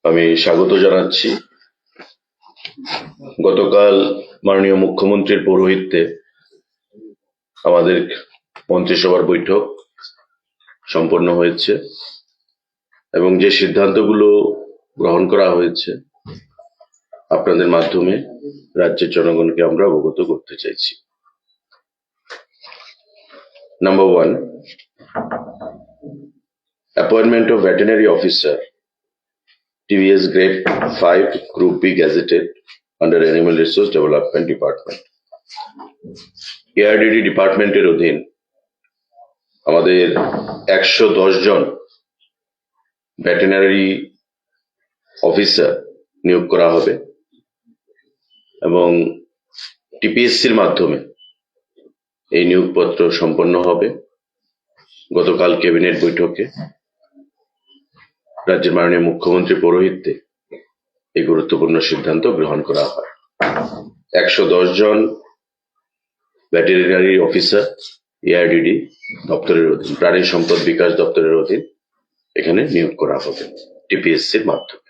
আমি স্বাগত জানাচ্ছি। গতকাল মাননীয় মুখ্যমন্ত্রীর পৌরোহিত্যে আমাদের মন্ত্রিসভার বৈঠক সম্পন্ন হয়েছে এবং যে সিদ্ধান্তগুলো গ্রহণ করা হয়েছে আপনাদের মাধ্যমে রাজ্যের জনগণকে আমরা অবগত করতে চাইছি। Number 1, appointment of veterinary officer, TVS Grade 5 Group B gazetted under Animal Resource Development Department. ARDD ডিপার্টমেন্টের অধীন আমাদের 110 জন ভেটেরিনারি অফিসার নিয়োগ করা হবে এবং টিপিএসসির মাধ্যমে এই নিয়োগপত্র সম্পন্ন হবে। গতকাল ক্যাবিনেট বৈঠকে রাজ্যের মাননীয় মুখ্যমন্ত্রী পৌরোহিত্যে এই গুরুত্বপূর্ণ সিদ্ধান্ত গ্রহণ করা হয়। 110 জন ভেটেরিনারি অফিসার এআরডিডি দপ্তরের অধীন, প্রাণী সম্পদ বিকাশ দপ্তরের অধীন এখানে নিয়োগ করা হবে টিপিএসসির মাধ্যমে।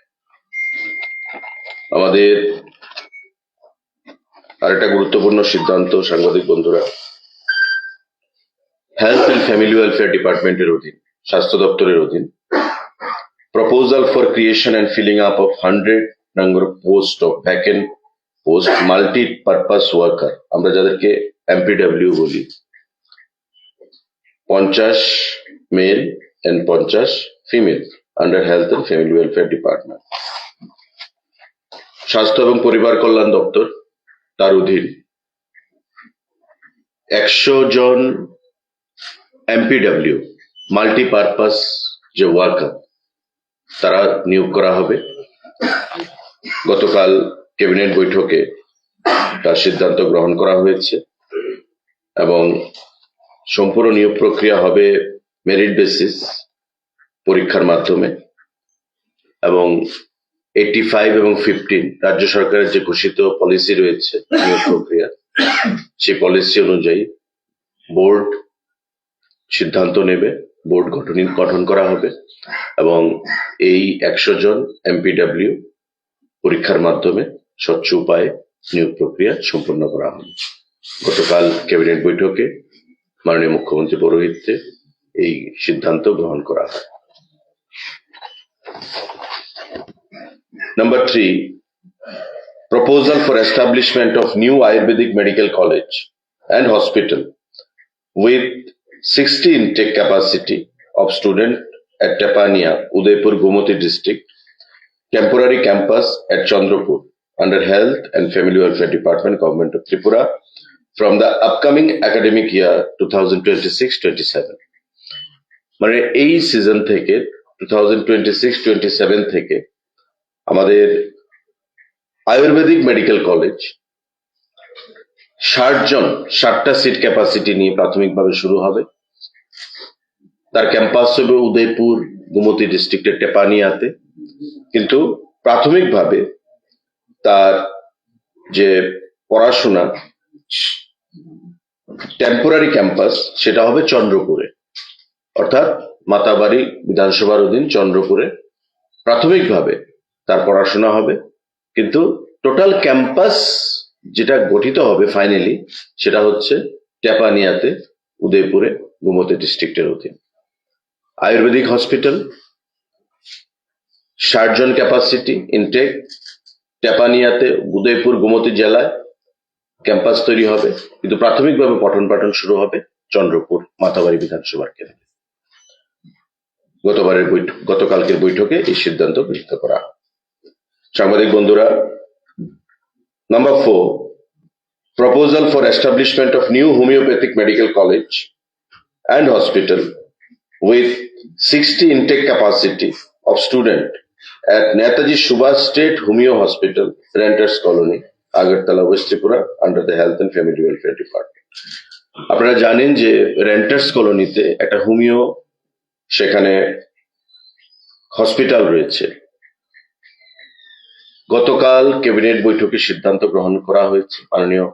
আমাদের আরেকটা গুরুত্বপূর্ণ সিদ্ধান্ত, সাংবাদিক বন্ধুরা, হেলথ এন্ড ফ্যামিলি ওয়েলফেয়ার ডিপার্টমেন্টের অধীন, স্বাস্থ্য দপ্তরের অধীন, proposal for creation and filling up of 100 number of post of vacant post multi-purpose worker, আমরা যাদেরকে এমপিডব্লিউ বলি, 50 male and 50 female under health and family welfare department. স্বাস্থ্য এবং পরিবার কল্যাণ দপ্তর তার অধীন 100 জন এমপিডব্লিউ মাল্টিপারপাস যে ওয়ার্কার তারা নিয়োগ করা হবে। গতকাল ক্যাবিনেট বৈঠকে তার সিদ্ধান্ত গ্রহণ করা হয়েছে এবং সম্পূর্ণ নিয়োগ প্রক্রিয়া হবে মেরিট বেসিস পরীক্ষার মাধ্যমে এবং 85 এবং 15 রাজ্য সরকারের যে ঘোষিত পলিসি রয়েছে নিয়োগ প্রক্রিয়া, সেই পলিসি অনুযায়ী বোর্ড সিদ্ধান্ত নেবে, বোর্ড গঠন করা হবে এবং এই 100 জন এমপিডব্লিউ পরীক্ষার মাধ্যমে স্বচ্ছ উপায়ে নিয়োগ প্রক্রিয়া সম্পন্ন করা হবে। গতকাল ক্যাবিনেট বৈঠকে মাননীয় মুখ্যমন্ত্রী পৌরোহিত্যে এই সিদ্ধান্ত গ্রহণ করা হয়। Number 3, proposal for establishment of new Ayurvedic medical college and hospital with 60 intake capacity of student at Tepania, Udaipur, Gomoti district, temporary campus at Chandrapur under Health and Family Welfare Department, Government of Tripura, from the upcoming academic year 2026-27. মানে এই season থেকে 2026-27 থেকে আমাদের ayurvedic medical college 60টা seat capacity নিয়ে প্রাথমিকভাবে শুরু হবে। তার ক্যাম্পাস হবে উদয়পুর, গোমতী ডিস্ট্রিক্টের টেপানিয়াতে, কিন্তু প্রাথমিকভাবে তার যে পড়াশোনা টেম্পোরারি ক্যাম্পাস সেটা হবে চন্দ্রপুরে, অর্থাৎ মাতাবাড়ি বিধানসভার অধীন চন্দ্রপুরে প্রাথমিকভাবে তার পড়াশোনা হবে, কিন্তু টোটাল ক্যাম্পাস যেটা গঠিত হবে ফাইনালি সেটা হচ্ছে টেপানিয়াতে, উদয়পুরে, গোমতী ডিস্ট্রিক্টের অধীন। আয়ুর্বেদিক হসপিটাল 60 জন ক্যাপাসিটি ইনটেক, টেপানিয়াতে, উদয়পুর, গোমতী জেলায় ক্যাম্পাস তৈরি হবে, কিন্তু প্রাথমিকভাবে পঠন পাঠন শুরু হবে চন্দ্রপুর মাতাবাড়ি বিধানসভার কেন্দ্রে। গতকালকের বৈঠকে এই সিদ্ধান্ত গৃহীত করা হয়। সাংবাদিক বন্ধুরা, Number 4, proposal for establishment of new homeopathic medical college and hospital with 60 intake capacity of student at Netaji Subhash State Homeo Hospital, Renters Colony, Agartala, West Tripura, under the Health and Family Welfare Department. আপনারা জানেন যে renters কলোনিতে একটা homeo সেখানে hospital রয়েছে। গতকাল cabinet বৈঠকে সিদ্ধান্ত গ্রহণ করা হয়েছে মাননীয়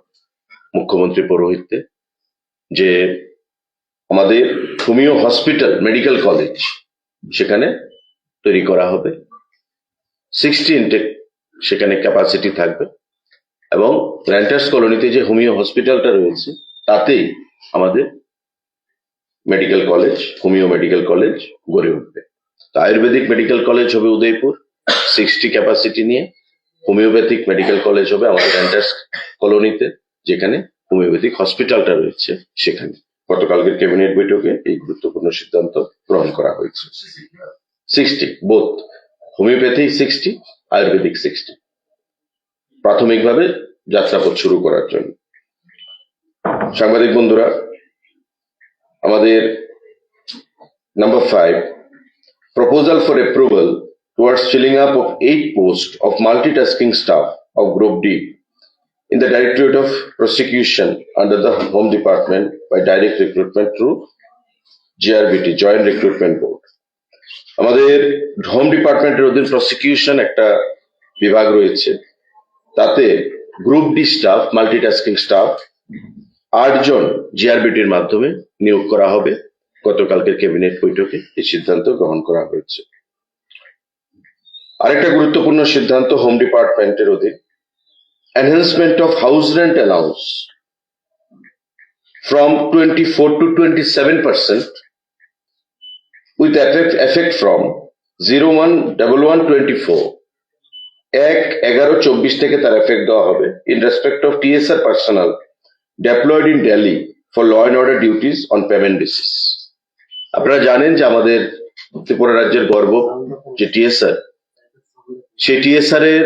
মুখ্যমন্ত্রী পৌরোহিত্যে যে আমাদের হোমিও হসপিটাল মেডিকেল কলেজ সেখানে তৈরি করা হবে 60 ইনটেক সেখানে ক্যাপাসিটি থাকবে এবং রেন্টার্স কলোনিতে যে হোমিও হসপিটালটা রয়েছে তাতেই আমাদের medical college, homeo medical college গড়ে উঠবে। তো আয়ুর্বেদিক মেডিকেল কলেজ হবে উদয়পুর 60 ক্যাপাসিটি নিয়ে, হোমিওপ্যাথিক মেডিকেল কলেজ হবে আমাদের রেন্টার্স কলোনিতে যেখানে হোমিওপ্যাথিক হসপিটালটা রয়েছে সেখানে। গতকালকের ক্যাবিনেট বৈঠকে এই গুরুত্বপূর্ণ সিদ্ধান্ত গ্রহণ করা হয়েছে। 60 বোথ, হোমিওপ্যাথি 60, আয়ুর্বেদিক 60, প্রাথমিকভাবে যাত্রাপথ শুরু করার জন্য। সাংবাদিক বন্ধুরা, আমাদের number 5, proposal for approval towards filling up of 8 posts of multitasking staff of Group D in the Directorate of Prosecution under the Home Department by direct recruitment through GRBT, Joint Recruitment Board. আমাদের home ডিপার্টমেন্টের অধীন prosecution একটা বিভাগ রয়েছে, তাতে group D staff, multitasking staff 8 জন জিআরবিটির মাধ্যমে নিয়োগ করা হবে। গতকালকের ক্যাবিনেট বৈঠকে এই সিদ্ধান্ত গ্রহণ করা হয়েছে। আরেকটা গুরুত্বপূর্ণ সিদ্ধান্ত হোম ডিপার্টমেন্টের অধীন, enhancement of house rent allowance from 24 to 27% with effect from 01/11/24, 1/11/24 থেকে তার এফেক্ট দেওয়া হবে in respect of TSR personnel deployed in Delhi for law and order duties on payment basis. আপনারা জানেন যে আমাদের ত্রিপুরা রাজ্যের গর্ব যে টিএসআর, সেই টিএসআর এর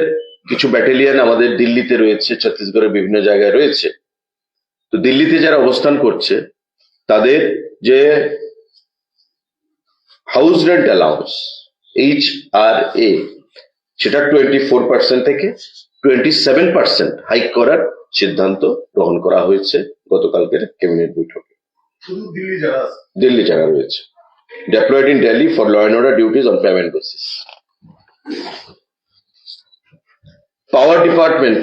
কিছু ব্যাটালিয়ন আমাদের দিল্লিতে রয়েছে, ছত্তিশগড়ের বিভিন্ন জায়গায় রয়েছে। তো দিল্লিতে যারা অবস্থান করছে তাদের যে হাউস রেন্ট অ্যালাউন্স HRA সেটা 24% থেকে 27% হাইক করার সিদ্ধান্ত গ্রহণ করা হয়েছে গতকালকের ক্যাবিনেট বৈঠকে। দিল্লি যারা রয়েছে, deployed in Delhi for law and order duties on payment basis. Power Department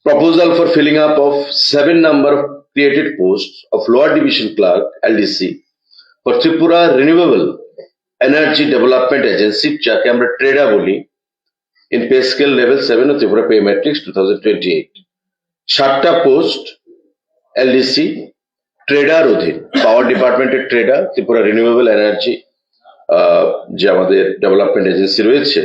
proposal for filling up of 7 number of created posts of lower division clerk LDC for Tripura Renewable Energy Development Agency, যাকে আমরা ট্রেডা বলি, in pay scale level 7 of Tripura Pay Matrix 2028. 7টা post LDC trader অধীন, power ডিপার্টমেন্টের ট্রেডা, Tripura renewable energy যে আমাদের development agency রয়েছে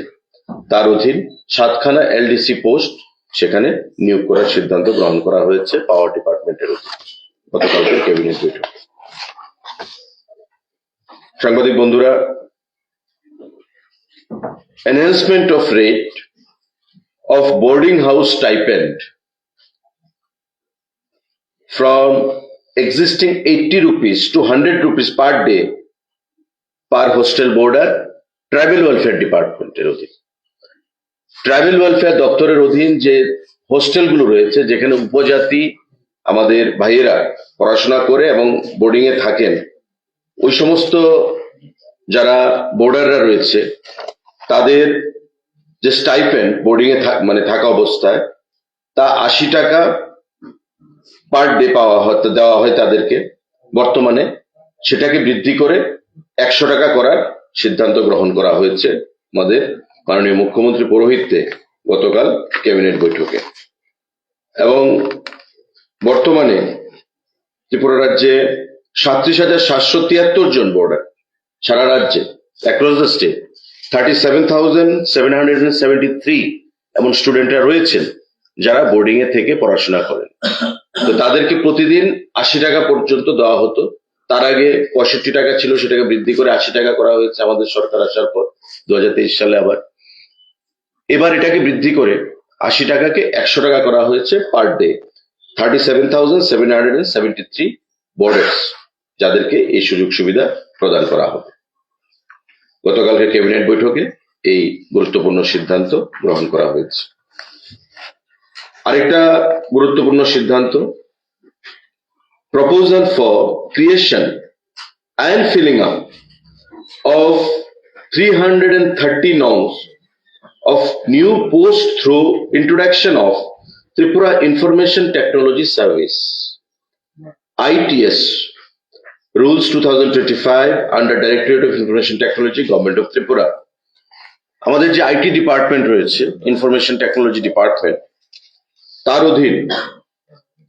তার অধীন 7খানা এলডিসি পোস্ট সেখানে নিয়োগ করার সিদ্ধান্ত গ্রহণ করা হয়েছে পাওয়ার ডিপার্টমেন্টের অধীন গতকালকের ক্যাবিনেট বৈঠক। সাংবাদিক বন্ধুরা, enhancement of rate of boarding house stipend from existing 80 rupees to 100 rupees per day per hostel boarder, tribal welfare ডিপার্টমেন্টের অধীন। ট্রাইবেল ওয়েলফেয়ার দপ্তরের অধীন যে হোস্টেলগুলো রয়েছে যেখানে উপজাতি আমাদের ভাইয়েরা পড়াশোনা করে এবং বোর্ডিং এ থাকেন, ওই সমস্ত যারা বোর্ডাররা রয়েছে তাদের যে স্টাইপেন্ড বোর্ডিং এ মানে থাকা অবস্থায় তা 80 টাকা পার ডে দেওয়া হয় তাদেরকে। বর্তমানে সেটাকে বৃদ্ধি করে 100 টাকা করার সিদ্ধান্ত গ্রহণ করা হয়েছে আমাদের মাননীয় মুখ্যমন্ত্রী পৌরোহিত্যে গতকাল ক্যাবিনেট বৈঠকে। এবং বর্তমানে ত্রিপুরা রাজ্যে 37,773 জন বোর্ডার সারা রাজ্যে অ্যাক্রস দ্য স্টেট, 37,773 এমন স্টুডেন্টরা রয়েছেন যারা বোর্ডিং এ থেকে পড়াশোনা করেন। তো তাদেরকে প্রতিদিন 80 টাকা পর্যন্ত দেওয়া হতো। তার আগে 65 টাকা ছিল, সেটাকে বৃদ্ধি করে 80 টাকা করা হয়েছে আমাদের সরকার আসার পর 2023 সালে। আবার এবার এটাকে বৃদ্ধি করে 80 টাকাকে 100 টাকা করা হয়েছে পার ডে। 37,773 বোর্ডার্স যাদেরকে এই সুযোগ সুবিধা প্রদান করা হবে। গতকালকে ক্যাবিনেট বৈঠকে এই গুরুত্বপূর্ণ সিদ্ধান্ত গ্রহণ করা হয়েছে। আরেকটা গুরুত্বপূর্ণ সিদ্ধান্ত, proposal for creation and filling up of 330 norms of new posts through introduction of Tripura Information Technology Service ITS rules 2025 under Directorate of Information Technology, Government of Tripura. আমাদের যে আইটি ডিপার্টমেন্ট রয়েছে, ইনফরমেশন টেকনোলজি ডিপার্টমেন্ট, তার অধীন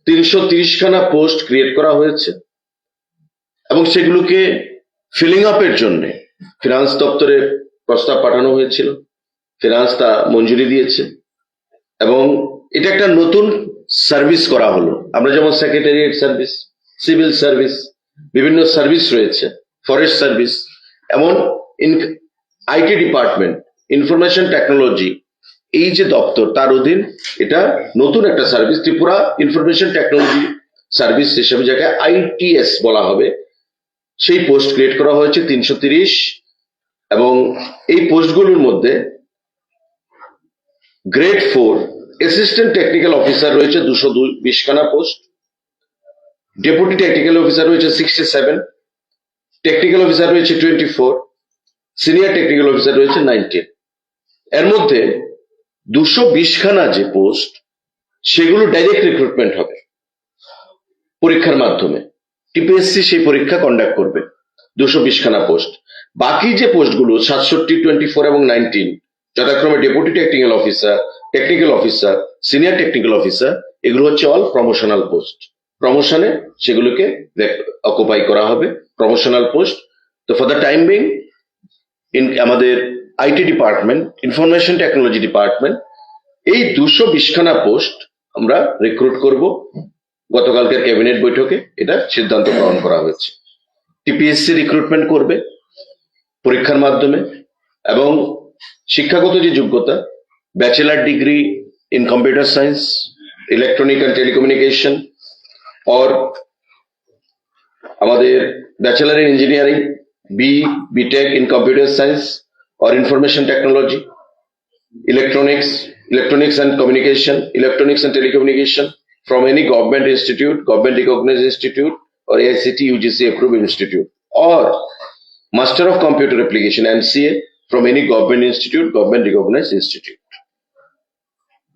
330খানা post create করা হয়েছে এবং সেগুলোকে feeling আপের জন্য ফিনান্স দপ্তরে প্রস্তাব পাঠানো হয়েছিল। ফিনান্স তা মঞ্জুরি দিয়েছে এবং এটা একটা নতুন সার্ভিস করা হলো। আমরা যেমন সেক্রেটারিয়েট সার্ভিস, সিভিল সার্ভিস, বিভিন্ন সার্ভিস রয়েছে, ফরেস্ট সার্ভিস, এমন আইটি ডিপার্টমেন্ট, ইনফরমেশন টেকনোলজি, এই যে দপ্তর, তার অধীন এটা নতুন একটা service, Tripura information technology service হিসেবে, যাকে আইটিএস বলা হবে, সেই পোস্ট ক্রিয়েট করা হয়েছে 330। এবং এই পোস্টগুলোর মধ্যে গ্রেড 4 অ্যাসিস্ট্যান্ট টেকনিক্যাল অফিসার রয়েছে 220খানা পোস্ট, ডেপুটি টেকনিক্যাল অফিসার রয়েছে 67, টেকনিক্যাল অফিসার রয়েছে 24, সিনিয়র টেকনিক্যাল অফিসার রয়েছে 19। এর মধ্যে 220খানা যে পোস্ট, সেগুলো ডাইরেক্ট রিক্রুটমেন্ট হবে পরীক্ষার মাধ্যমে। টিপিএসসি সেই পরীক্ষা কন্ডাক্ট করবে 220খানা পোস্ট। বাকি যে পোস্টগুলো 67, 24 এবং 19, যথাক্রমে deputy technical officer, senior technical officer, এগুলো হচ্ছে অল প্রমোশনাল পোস্ট। প্রমোশনে সেগুলোকে অকুপাই করা হবে, প্রমোশনাল পোস্ট। তো ফর দ্য টাইম বিং আমাদের IT department, information technology department, এই 220খানা পোস্ট আমরা রিক্রুট করব। গতকালকের ক্যাবিনেট বৈঠকে এটা সিদ্ধান্ত গ্রহণ করা হয়েছে। টিপিএসসি রিক্রুটমেন্ট করবে পরীক্ষার মাধ্যমে এবং শিক্ষাগত যে যোগ্যতা, bachelor degree in computer science, electronic and telecommunication, और আমাদের bachelor in engineering, BTech in computer science और information technology, electronics and communication, electronics and telecommunication from any government institute, government recognised institute और एआईसीटी यूजीसी अप्रूव्ड इंस्टीट्यूट, और master of computer application MCA from any government institute, government recognised institute.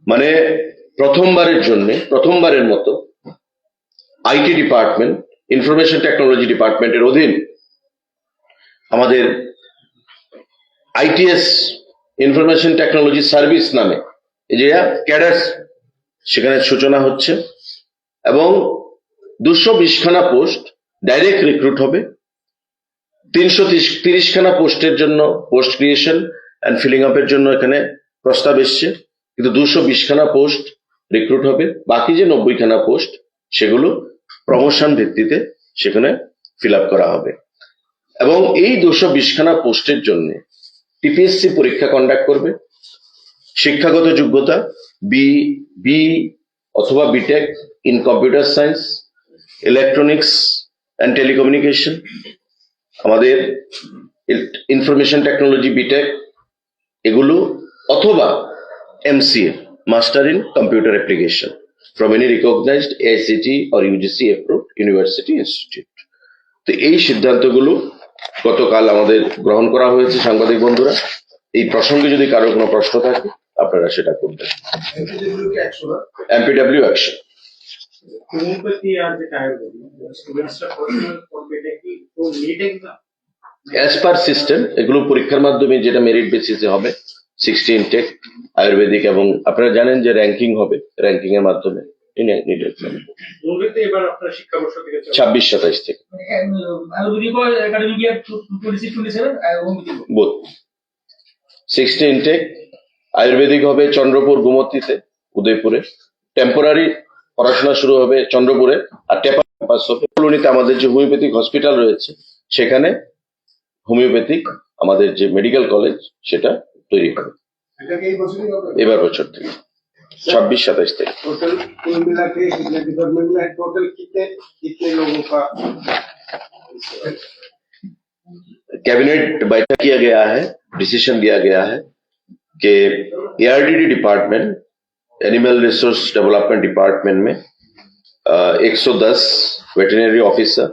মানে প্রথমবারের মতো IT department, information technology ডিপার্টমেন্টের অধীন আমাদের ITS, information technology service নামে যে ক্যাডার, সেখানে সূচনা হচ্ছে এবং 220খানা পোস্ট ডাইরেক্ট রিক্রুট হবে। 330খানা পোস্টের জন্য পোস্ট ক্রিয়েশন অ্যান্ড ফিলিং আপের জন্য এখানে প্রস্তাব এসছে, কিন্তু 220খানা পোস্ট রিক্রুট হবে। বাকি যে 90খানা পোস্ট, সেগুলো প্রমোশন ভিত্তিতে সেখানে ফিল আপ করা হবে। এবং এই 220খানা পোস্টের জন্য টিপিএসসি পরীক্ষা কন্ডাক্ট করবে। শিক্ষাগত যোগ্যতা বি অথবা BTech in computer science, electronics and telecommunication, আমাদের ইনফরমেশন টেকনোলজি বিটেক এগুলো, অথবা MCA, master in computer application from any recognised AICTE or UGC approved university institute. তো এই সিদ্ধান্তগুলো গতকাল আমাদের গ্রহণ করা হয়েছে। সাংবাদিক বন্ধুরা, এই প্রসঙ্গে যদি কারো কোনো প্রশ্ন থাকে আপনারা সেটা করবেন। MPW action. As per system এগুলো পরীক্ষার মাধ্যমে যেটা মেরিট বেসিসে হবে, 60 ইনটেক আয়ুর্বেদিক, এবং আপনারা জানেন যে র্যাঙ্কিং হবে, র্যাঙ্কিং এর মাধ্যমে 26-27 থেকে বোধ 60 ইনটেক। আয়ুর্বেদিক হবে চন্দ্রপুর, গুমতিতে, উদয়পুরে। টেম্পোরারি পড়াশোনা শুরু হবে চন্দ্রপুরে, আর টেপার ক্যাম্পাস হবে কলোনিতে। আমাদের যে হোমিওপ্যাথিক হসপিটাল রয়েছে, সেখানে হোমিওপ্যাথিক আমাদের যে মেডিকেল কলেজ, সেটা তৈরি হবে এবার বছর থেকে 26-27 থেকে। कैबिनेट बैठक किया गया है, डिसीजन लिया गया है कि ARDD department, animal resource development department में 110 वेटरनरी ऑफिसर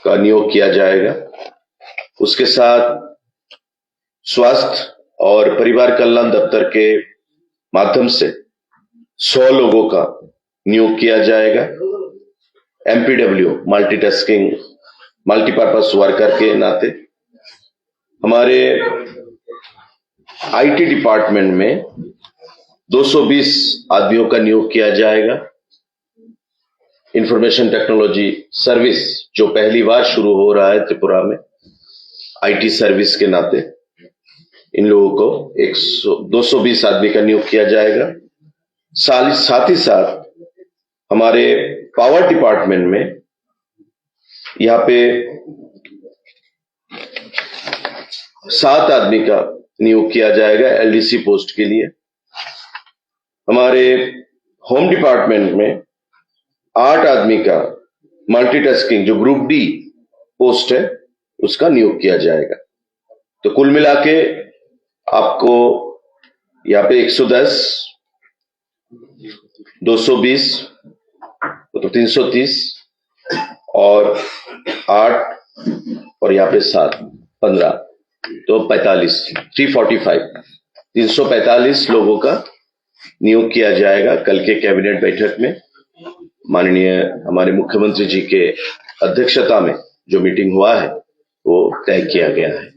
का नियोग किया जाएगा। उसके साथ स्वास्थ्य और परिवार कल्याण दफ्तर के माध्यम से 100 लोगों का नियोग किया जाएगा। एमपीडब्ल्यू, मल्टीटास्किंग, मल्टीपर्पज वर्कर के नाते हमारे आईटी डिपार्टमेंट में 220 आदमियों का नियोग किया जाएगा। इंफॉर्मेशन टेक्नोलॉजी सर्विस जो पहली बार शुरू हो रहा है त्रिपुरा में आईटी सर्विस के नाते, इन लोगों को 220 आदमी का नियोग किया जाएगा। साथ ही साथ हमारे पावर डिपार्टमेंट में यहाँ पे 7 आदमी का नियोग किया जाएगा एलडीसी पोस्ट के लिए। हमारे होम डिपार्टमेंट में 8 आदमी का मल्टीटास्किंग जो ग्रुप डी पोस्ट है उसका नियोग किया जाएगा। तो कुल मिला के आपको यहाँ पे 110, 220 तो 330 और 8 और यहाँ पे 7, 15 तो 345 लोगों का नियोग किया जाएगा। कल के कैबिनेट बैठक में माननीय हमारे मुख्यमंत्री जी के अध्यक्षता में जो मीटिंग हुआ है वो तय किया गया है।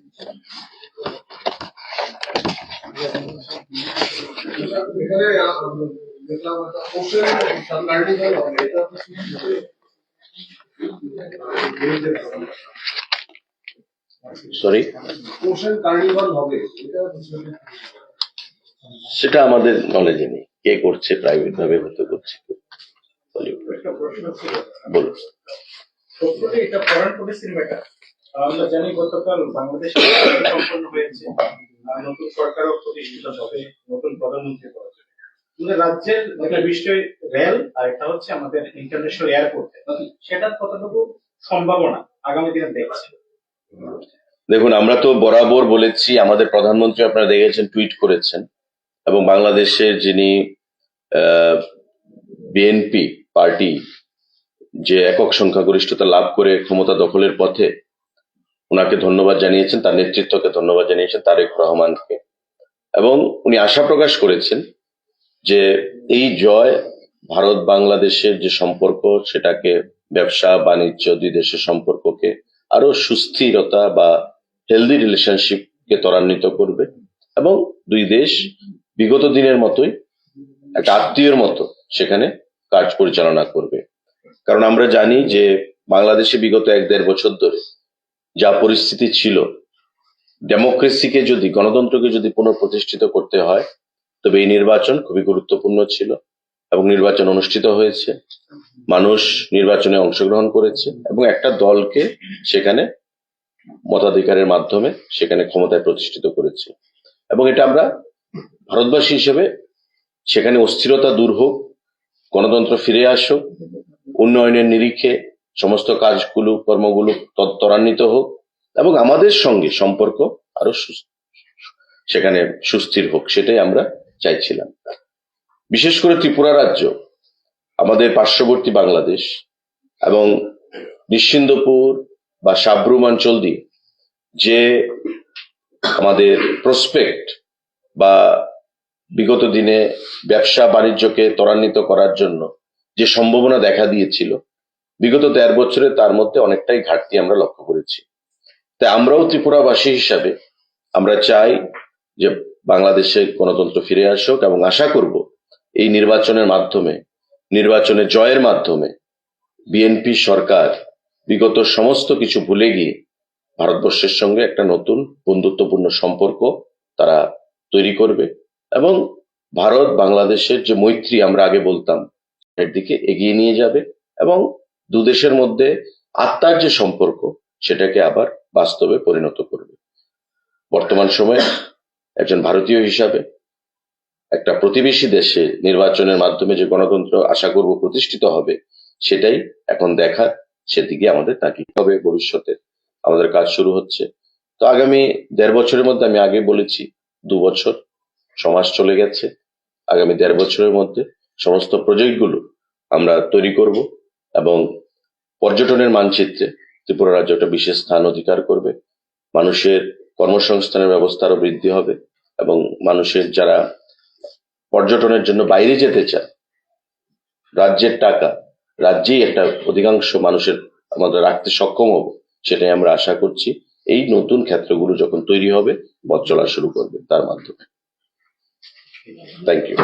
সরি, সেটা আমাদের নলেজে নেই, কে করছে, প্রাইভেট ভাবে হতে করছে। বলুন। এটা ফরেন পলিসির ম্যাটার। আমরা জানি গতকাল বাংলাদেশ সম্পন্ন হয়েছে, নতুন সরকারও প্রতিষ্ঠিত হবে, নতুন প্রধানমন্ত্রী পাওয়া যাবে। রাজ্যের একটা বিষয় রেল আর একটা হচ্ছে আমাদের ইন্টারন্যাশনাল এয়ারপোর্ট, সেটার কতটুকু সম্ভাবনা আগামী দিনে দেখছে? দেখুন, আমরা তো বরাবর বলেছি, আমাদের প্রধানমন্ত্রী আপনারা দেখেছেন টুইট করেছেন, এবং বাংলাদেশের যিনি বিএনপি পার্টি যে একক সংখ্যাগরিষ্ঠতা লাভ করে ক্ষমতা দখলের পথে, ওনাকে ধন্যবাদ জানিয়েছেন, তার নেতৃত্বকে ধন্যবাদ জানিয়েছেন, তারেক রহমানকে, এবং উনি আশা প্রকাশ করেছেন যে এই জয় ভারত বাংলাদেশের যে সম্পর্ক সেটাকে, ব্যবসা বাণিজ্য দুই দেশের সম্পর্ককে আরো সুস্থিরতা বা হেলদি রিলেশনশিপকে ত্বরান্বিত করবে, এবং দুই দেশ বিগত দিনের মতোই একটা আত্মীয়ের মতো সেখানে কাজ পরিচালনা করবে। কারণ আমরা জানি যে বাংলাদেশে বিগত 1-1.5 বছর ধরে যা পরিস্থিতি ছিল, ডেমোক্রেসিকে যদি, গণতন্ত্রকে যদি পুনঃপ্রতিষ্ঠিত করতে হয় তবে এই নির্বাচন খুবই গুরুত্বপূর্ণ ছিল, এবং নির্বাচন অনুষ্ঠিত হয়েছে, মানুষ নির্বাচনে অংশগ্রহণ করেছে এবং একটা দলকে সেখানে মতাধিকারের মাধ্যমে সেখানে ক্ষমতায় প্রতিষ্ঠিত করেছে। এবং এটা আমরা ভারতবাসী হিসেবে সেখানে অস্থিরতা দূর হোক, গণতন্ত্র ফিরে আসুক, উন্নয়নের নিরিখে সমস্ত কাজগুলো কর্মগুলো ত্বরান্বিত হোক, এবং আমাদের সঙ্গে সম্পর্ক আরো সেখানে সুস্থির হোক, সেটাই আমরা চাইছিলাম। বিশেষ করে ত্রিপুরা রাজ্য আমাদের পার্শ্ববর্তী বাংলাদেশ এবং নিশ্চিন্দপুর বা সাব্রুম অঞ্চল দিয়ে যে আমাদের প্রসপেক্ট বা বিগত দিনে ব্যবসা বাণিজ্যকে ত্বরান্বিত করার জন্য যে সম্ভাবনা দেখা দিয়েছিল, বিগত 1.5 বছরে তার মধ্যে অনেকটাই ঘাটতি আমরা লক্ষ্য করেছি। তাই আমরাও ত্রিপুরাবাসী হিসাবে আমরা চাই যে বাংলাদেশে গণতন্ত্র ফিরে আসুক, এবং আশা করব এই নির্বাচনের মাধ্যমে, নির্বাচনের জয়ের মাধ্যমে বিএনপি সরকার বিগত সমস্ত কিছু ভুলে গিয়ে ভারতবর্ষের সঙ্গে একটা নতুন বন্ধুত্বপূর্ণ সম্পর্ক তারা তৈরি করবে, এবং ভারত বাংলাদেশের যে মৈত্রী আমরা আগে বলতাম এর দিকে এগিয়ে নিয়ে যাবে, এবং দুদেশের মধ্যে আত্মার যে সম্পর্ক সেটাকে আবার বাস্তবে পরিণত করবে। বর্তমান সময়ে একজন ভারতীয় হিসাবে একটা প্রতিবেশী দেশে নির্বাচনের মাধ্যমে যে গণতন্ত্র আশা করব প্রতিষ্ঠিত হবে, সেটাই এখন দেখার, সেদিকে আমাদের তাকিয়ে হবে। ভবিষ্যতে আমাদের কাজ শুরু হচ্ছে। তো আগামী 1.5 বছরের মধ্যে, আমি আগে বলেছি 2 বছর সমাজ চলে গেছে, আগামী 1.5 বছরের মধ্যে সমস্ত প্রজেক্টগুলো আমরা তৈরি করব, এবং পর্যটনের মানচিত্রে ত্রিপুরা রাজ্য একটা বিশেষ স্থান অধিকার করবে। মানুষের কর্মসংস্থানের ব্যবস্থা আরো বৃদ্ধি হবে, এবং মানুষের যারা পর্যটনের জন্য বাইরে যেতে চায়, রাজ্যের টাকা রাজ্যেই একটা অধিকাংশ মানুষের আমাদের রাখতে সক্ষম হব, সেটাই আমরা আশা করছি। এই নতুন ক্ষেত্রগুলো যখন তৈরি হবে পথ চলা শুরু করবে তার মাধ্যমে। Thank you.